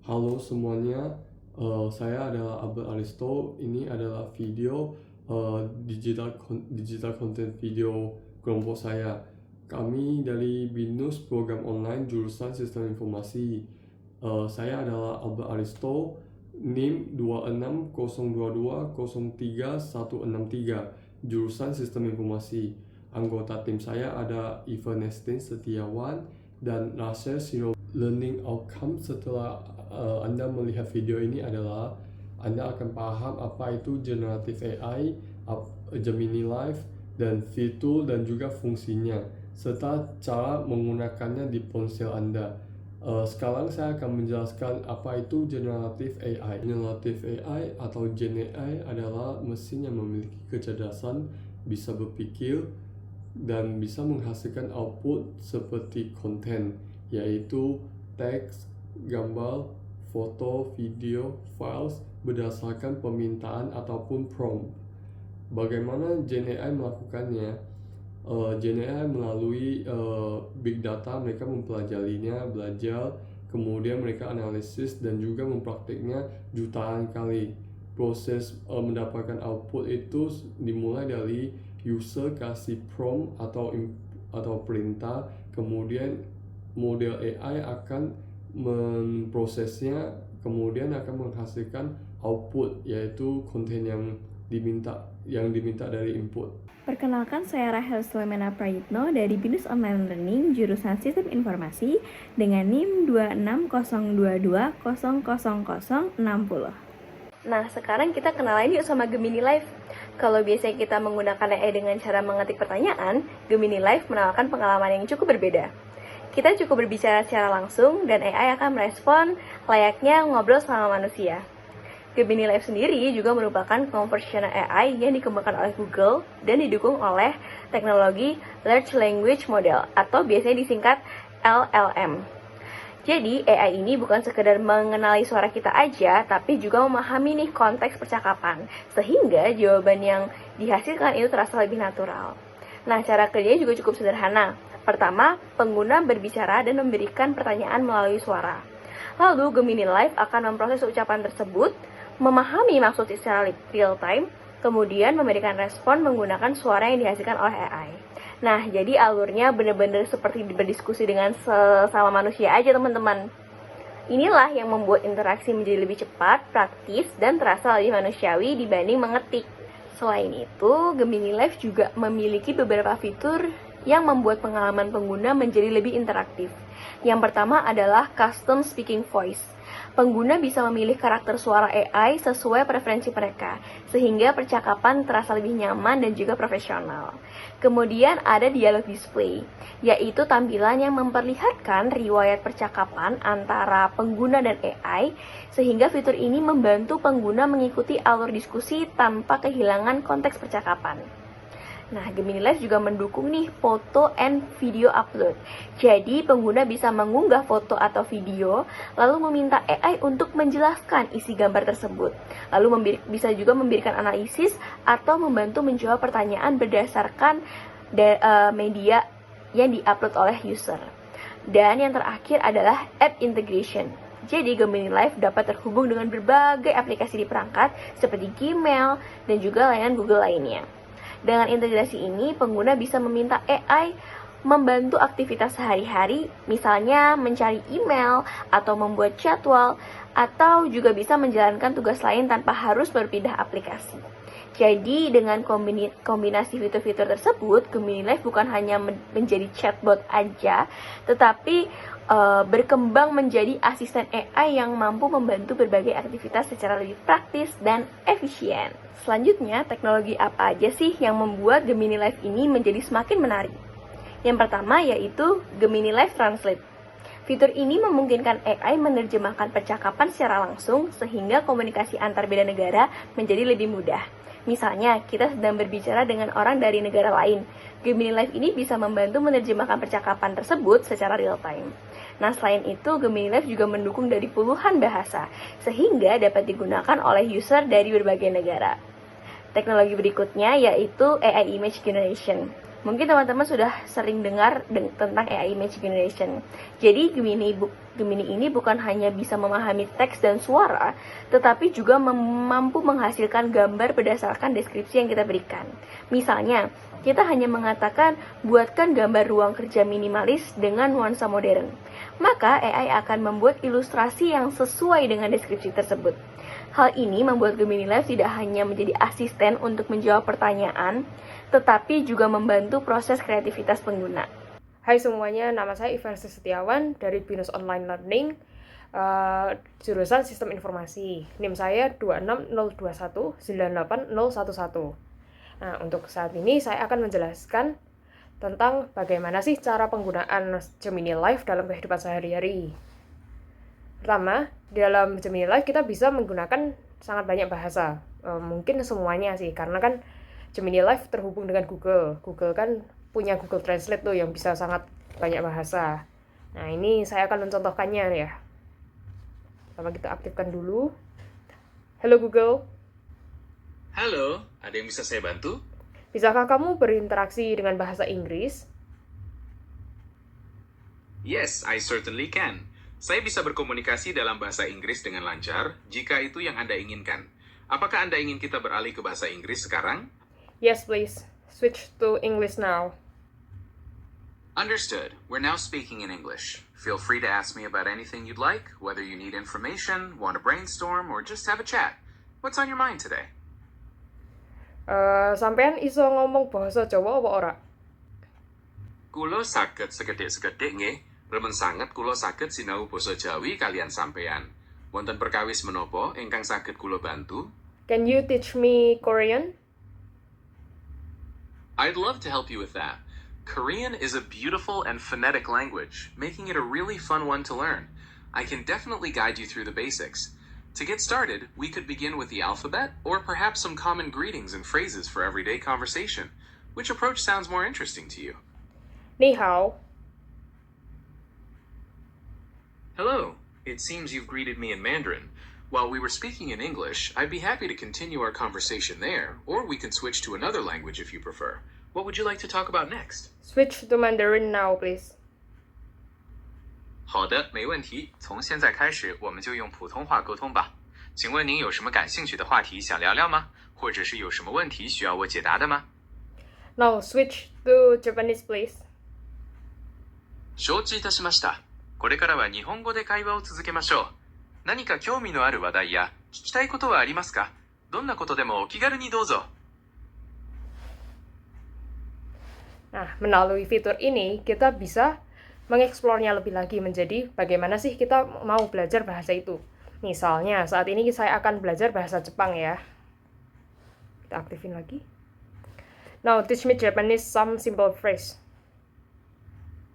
Halo semuanya, saya adalah Abel Aristo. Ini adalah video digital content video kelompok saya. Kami dari BINUS Program Online Jurusan Sistem Informasi. Saya adalah Abel Aristo, NIM 26022036163, Jurusan Sistem Informasi. Anggota tim saya ada Ivan Nestin Setiawan dan Nasir Sino. Learning outcome setelah Anda melihat video ini adalah Anda akan paham apa itu generative AI, Gemini Live, dan fitur dan juga fungsinya, serta cara menggunakannya di ponsel Anda. Sekarang saya akan menjelaskan apa itu generative AI. Generative AI atau Gen AI adalah mesin yang memiliki kecerdasan, bisa berpikir, dan bisa menghasilkan output seperti konten, yaitu teks, gambar, foto, video, files berdasarkan permintaan ataupun prompt. Bagaimana Gen AI melakukannya? Gen AI melalui big data, mereka mempelajarinya, belajar, kemudian mereka analisis dan juga mempraktiknya jutaan kali. Proses mendapatkan output itu dimulai dari user kasih prompt atau perintah, kemudian model AI akan memprosesnya, kemudian akan menghasilkan output, yaitu konten yang diminta dari input. Perkenalkan, saya Rahel Sulemana Prayitno dari BINUS Online Learning Jurusan Sistem Informasi dengan NIM 26022000060. Nah, sekarang kita kenalan yuk sama Gemini Live. Kalau biasanya kita menggunakan AI dengan cara mengetik pertanyaan, Gemini Live menawarkan pengalaman yang cukup berbeda. Kita cukup berbicara secara langsung dan AI akan merespon layaknya ngobrol sama manusia. Gemini Live sendiri juga merupakan conversational AI yang dikembangkan oleh Google dan didukung oleh teknologi Large Language Model atau biasanya disingkat LLM. Jadi AI ini bukan sekedar mengenali suara kita aja, tapi juga memahami nih konteks percakapan, sehingga jawaban yang dihasilkan itu terasa lebih natural. Nah, cara kerjanya juga cukup sederhana. Pertama, pengguna berbicara dan memberikan pertanyaan melalui suara. Lalu Gemini Live akan memproses ucapan tersebut, memahami maksud secara real time, kemudian memberikan respon menggunakan suara yang dihasilkan oleh AI. Nah, jadi alurnya benar-benar seperti berdiskusi dengan sesama manusia aja, teman-teman. Inilah yang membuat interaksi menjadi lebih cepat, praktis, dan terasa lebih manusiawi dibanding mengetik. Selain itu, Gemini Live juga memiliki beberapa fitur yang membuat pengalaman pengguna menjadi lebih interaktif. Yang pertama adalah Custom Speaking Voice. Pengguna bisa memilih karakter suara AI sesuai preferensi mereka, sehingga percakapan terasa lebih nyaman dan juga profesional. Kemudian ada Dialog Display, yaitu tampilan yang memperlihatkan riwayat percakapan antara pengguna dan AI, sehingga fitur ini membantu pengguna mengikuti alur diskusi tanpa kehilangan konteks percakapan. Nah, Gemini Live juga mendukung nih foto and video upload. Jadi, pengguna bisa mengunggah foto atau video, lalu meminta AI untuk menjelaskan isi gambar tersebut. Lalu bisa juga memberikan analisis atau membantu menjawab pertanyaan berdasarkan media yang diupload oleh user. Dan yang terakhir adalah app integration. Jadi, Gemini Live dapat terhubung dengan berbagai aplikasi di perangkat seperti Gmail dan juga layanan Google lainnya. Dengan integrasi ini, pengguna bisa meminta AI membantu aktivitas sehari-hari, misalnya mencari email atau membuat jadwal, atau juga bisa menjalankan tugas lain tanpa harus berpindah aplikasi. Jadi, dengan kombinasi fitur-fitur tersebut, Gemini Live bukan hanya menjadi chatbot aja, tetapi berkembang menjadi asisten AI yang mampu membantu berbagai aktivitas secara lebih praktis dan efisien. Selanjutnya, teknologi apa aja sih yang membuat Gemini Live ini menjadi semakin menarik? Yang pertama yaitu Gemini Live Translate. Fitur ini memungkinkan AI menerjemahkan percakapan secara langsung sehingga komunikasi antar beda negara menjadi lebih mudah. Misalnya, kita sedang berbicara dengan orang dari negara lain. Gemini Live ini bisa membantu menerjemahkan percakapan tersebut secara real time. Nah, selain itu, Gemini Live juga mendukung dari puluhan bahasa, sehingga dapat digunakan oleh user dari berbagai negara. Teknologi berikutnya yaitu AI Image Generation. Mungkin teman-teman sudah sering dengar tentang AI Image Generation. Jadi Gemini ini bukan hanya bisa memahami teks dan suara, tetapi juga mampu menghasilkan gambar berdasarkan deskripsi yang kita berikan. Misalnya, kita hanya mengatakan, buatkan gambar ruang kerja minimalis dengan nuansa modern. Maka AI akan membuat ilustrasi yang sesuai dengan deskripsi tersebut. Hal ini membuat Gemini Live tidak hanya menjadi asisten untuk menjawab pertanyaan, tetapi juga membantu proses kreativitas pengguna. Hai semuanya, nama saya Ivansi Setiawan dari Binus Online Learning, jurusan Sistem Informasi. NIM saya 26021 98011. Nah, untuk saat ini saya akan menjelaskan tentang bagaimana sih cara penggunaan Gemini Live dalam kehidupan sehari-hari. Pertama, dalam Gemini Live kita bisa menggunakan sangat banyak bahasa. Mungkin semuanya sih, karena kan Gemini Live terhubung dengan Google. Google kan punya Google Translate tuh yang bisa sangat banyak bahasa. Nah, ini saya akan mencontohkannya ya. Pertama kita aktifkan dulu. Halo Google. Halo, ada yang bisa saya bantu? Bisakah kamu berinteraksi dengan bahasa Inggris? Yes, I certainly can. Saya bisa berkomunikasi dalam bahasa Inggris dengan lancar jika itu yang Anda inginkan. Apakah Anda ingin kita beralih ke bahasa Inggris sekarang? Yes, please. Switch to English now. Understood. We're now speaking in English. Feel free to ask me about anything you'd like, whether you need information, want to brainstorm, or just have a chat. What's on your mind today? Sampean iso ngomong bahasa Jawa apa ora? Kulo saged sekedhik-sekedhik nggih. Remen sanget kulo saged sinau basa Jawi kalian sampean. Wonten perkawis menapa ingkang saged kulo bantu? Can you teach me Korean? I'd love to help you with that. Korean is a beautiful and phonetic language, making it a really fun one to learn. I can definitely guide you through the basics. To get started, we could begin with the alphabet, or perhaps some common greetings and phrases for everyday conversation. Which approach sounds more interesting to you? Ni hao. Hello. It seems you've greeted me in Mandarin. While we were speaking in English, I'd be happy to continue our conversation there, or we can switch to another language if you prefer. What would you like to talk about next? Switch to Mandarin now, please. 好的，没问题。从现在开始，我们就用普通话沟通吧。请问您有什么感兴趣的话题想聊聊吗？或者是有什么问题需要我解答的吗？ Now switch to Japanese, please. 承知いたしました。これからは日本語で会話を続けましょう。何か興味のある話題や聞きたいことはありますか？どんなことでもお気軽にどうぞ。 Nah, melalui fitur ini kita bisa mengeksplornya lebih lagi menjadi bagaimana sih kita mau belajar bahasa itu. Misalnya, saat ini saya akan belajar bahasa Jepang ya. Kita aktifin lagi. Now, teach me Japanese some simple phrase.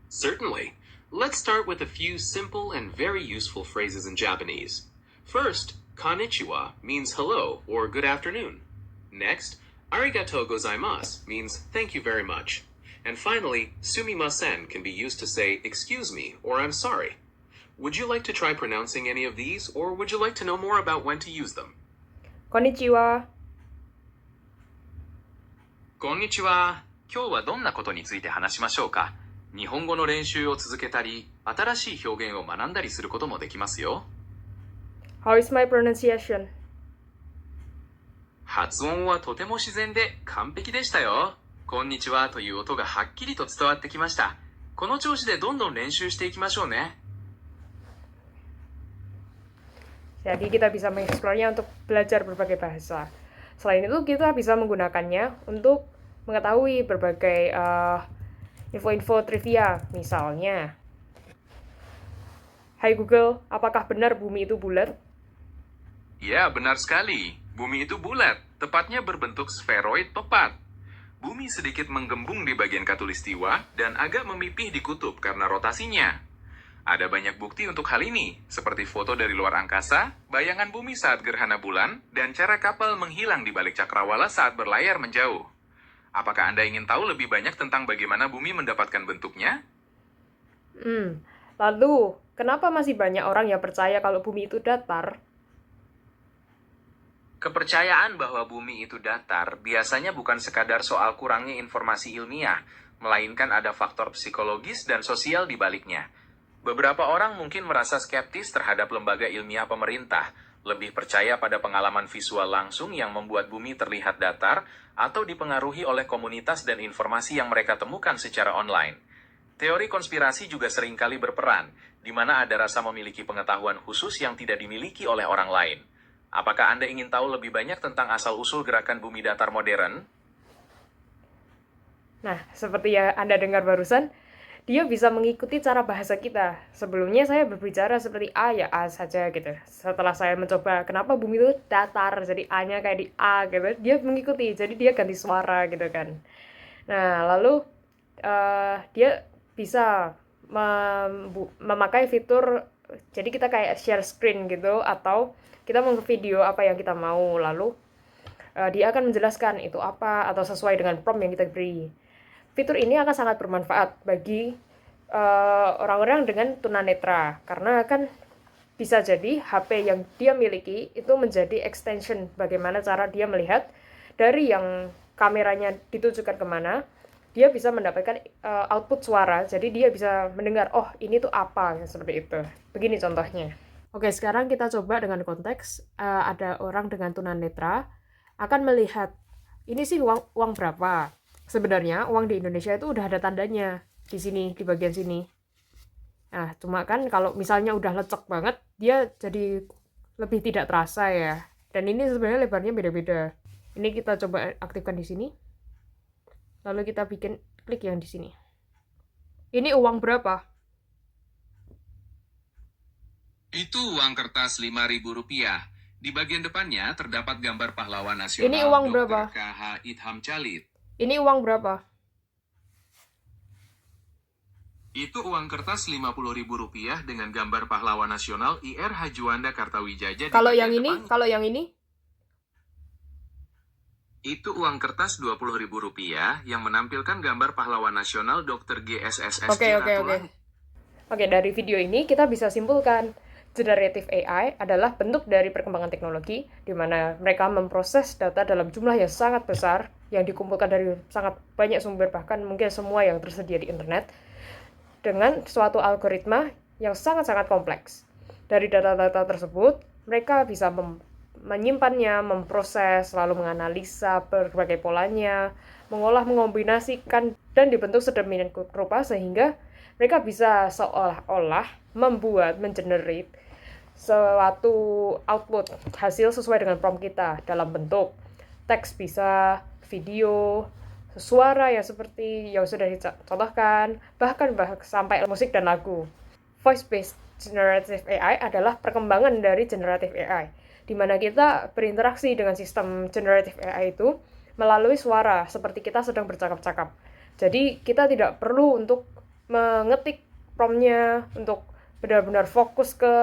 Certainly. Let's start with a few simple and very useful phrases in Japanese. First, konnichiwa means hello or good afternoon. Next, arigatou gozaimasu means thank you very much. And finally, sumimasen can be used to say excuse me or I'm sorry. Would you like to try pronouncing any of these, or would you like to know more about when to use them? Konnichiwa. こんにちは。今日はどんなことについて話しましょうか？日本語の練習を続けたり、新しい表現を学んだりすることもできますよ。How is my pronunciation? 発音はとても自然で完璧でしたよ。こんにちはという音がはっきりと伝わってきました。この調子でどんどん練習していきましょうね。Jadi kita bisa mengeksplornya untuk belajar berbagai bahasa. Selain itu kita bisa menggunakannya untuk mengetahui berbagai info-info trivia. Misalnya, Hai Google, apakah benar bumi itu bulat? Ya, benar sekali. Bumi itu bulat, tepatnya berbentuk sferoid tepat. Bumi sedikit menggembung di bagian khatulistiwa dan agak memipih di kutub karena rotasinya. Ada banyak bukti untuk hal ini, seperti foto dari luar angkasa, bayangan bumi saat gerhana bulan, dan cara kapal menghilang di balik cakrawala saat berlayar menjauh. Apakah Anda ingin tahu lebih banyak tentang bagaimana bumi mendapatkan bentuknya? Lalu, kenapa masih banyak orang yang percaya kalau bumi itu datar? Kepercayaan bahwa bumi itu datar biasanya bukan sekadar soal kurangnya informasi ilmiah, melainkan ada faktor psikologis dan sosial di baliknya. Beberapa orang mungkin merasa skeptis terhadap lembaga ilmiah pemerintah, lebih percaya pada pengalaman visual langsung yang membuat bumi terlihat datar, atau dipengaruhi oleh komunitas dan informasi yang mereka temukan secara online. Teori konspirasi juga seringkali berperan, di mana ada rasa memiliki pengetahuan khusus yang tidak dimiliki oleh orang lain. Apakah Anda ingin tahu lebih banyak tentang asal-usul gerakan bumi datar modern? Nah, seperti yang Anda dengar barusan, dia bisa mengikuti cara bahasa kita. Sebelumnya saya berbicara seperti A ya A saja gitu. Setelah saya mencoba kenapa bumi itu datar, jadi A-nya kayak di A gitu, dia mengikuti, jadi dia ganti suara gitu kan. Nah, lalu dia bisa memakai fitur, jadi kita kayak share screen gitu, atau kita video apa yang kita mau, lalu dia akan menjelaskan itu apa, atau sesuai dengan prompt yang kita beri. Fitur ini akan sangat bermanfaat bagi orang-orang dengan tunanetra, karena kan bisa jadi HP yang dia miliki itu menjadi extension bagaimana cara dia melihat dari yang kameranya ditujukan kemana, dia bisa mendapatkan output suara, jadi dia bisa mendengar, oh ini tuh apa, seperti itu. Begini contohnya. Oke, sekarang kita coba dengan konteks ada orang dengan tunanetra akan melihat, ini sih uang berapa. Sebenarnya uang di Indonesia itu udah ada tandanya di sini, di bagian sini. Nah, cuma kan kalau misalnya udah lecek banget, dia jadi lebih tidak terasa ya. Dan ini sebenarnya lebarnya beda-beda. Ini kita coba aktifkan di sini. Lalu kita bikin klik yang di sini. Ini uang berapa? Itu uang kertas Rp5.000. Di bagian depannya terdapat gambar pahlawan nasional Ini uang Dr. berapa? K.H. Idham Chalid. Ini uang berapa? Itu uang kertas Rp50.000 dengan gambar pahlawan nasional IR Hajuanda Kartawijaya. Kalau yang ini, kalau yang ini? Itu uang kertas Rp20.000 yang menampilkan gambar pahlawan nasional Dr. GSSS. Oke. Oke, dari video ini kita bisa simpulkan generative AI adalah bentuk dari perkembangan teknologi di mana mereka memproses data dalam jumlah yang sangat besar yang dikumpulkan dari sangat banyak sumber, bahkan mungkin semua yang tersedia di internet, dengan suatu algoritma yang sangat-sangat kompleks. Dari data-data tersebut, mereka bisa menyimpannya, memproses, lalu menganalisa berbagai polanya, mengolah, mengombinasikan, dan dibentuk sedemikian rupa sehingga mereka bisa seolah-olah membuat, mengenerate suatu output, hasil sesuai dengan prompt kita dalam bentuk teks, bisa video, suara yang seperti yang sudah dicontohkan, bahkan sampai musik dan lagu. Voice-based generative AI adalah perkembangan dari generative AI, di mana kita berinteraksi dengan sistem generative AI itu melalui suara, seperti kita sedang bercakap-cakap. Jadi kita tidak perlu untuk mengetik prompt-nya untuk benar-benar fokus ke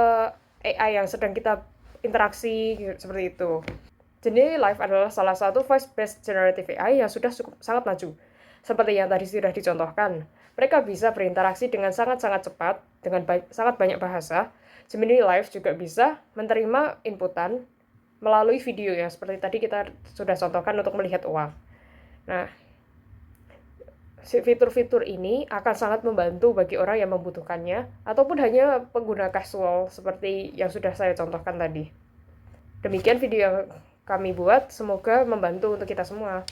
AI yang sedang kita interaksi, seperti itu. Jadi Live adalah salah satu voice-based generative AI yang sudah sangat maju. Seperti yang tadi sudah dicontohkan, mereka bisa berinteraksi dengan sangat-sangat cepat, dengan sangat banyak bahasa. Gemini Live juga bisa menerima inputan melalui video yang seperti tadi kita sudah contohkan untuk melihat uang. Nah, fitur-fitur ini akan sangat membantu bagi orang yang membutuhkannya, ataupun hanya pengguna casual seperti yang sudah saya contohkan tadi. Demikian video yang kami buat, semoga membantu untuk kita semua.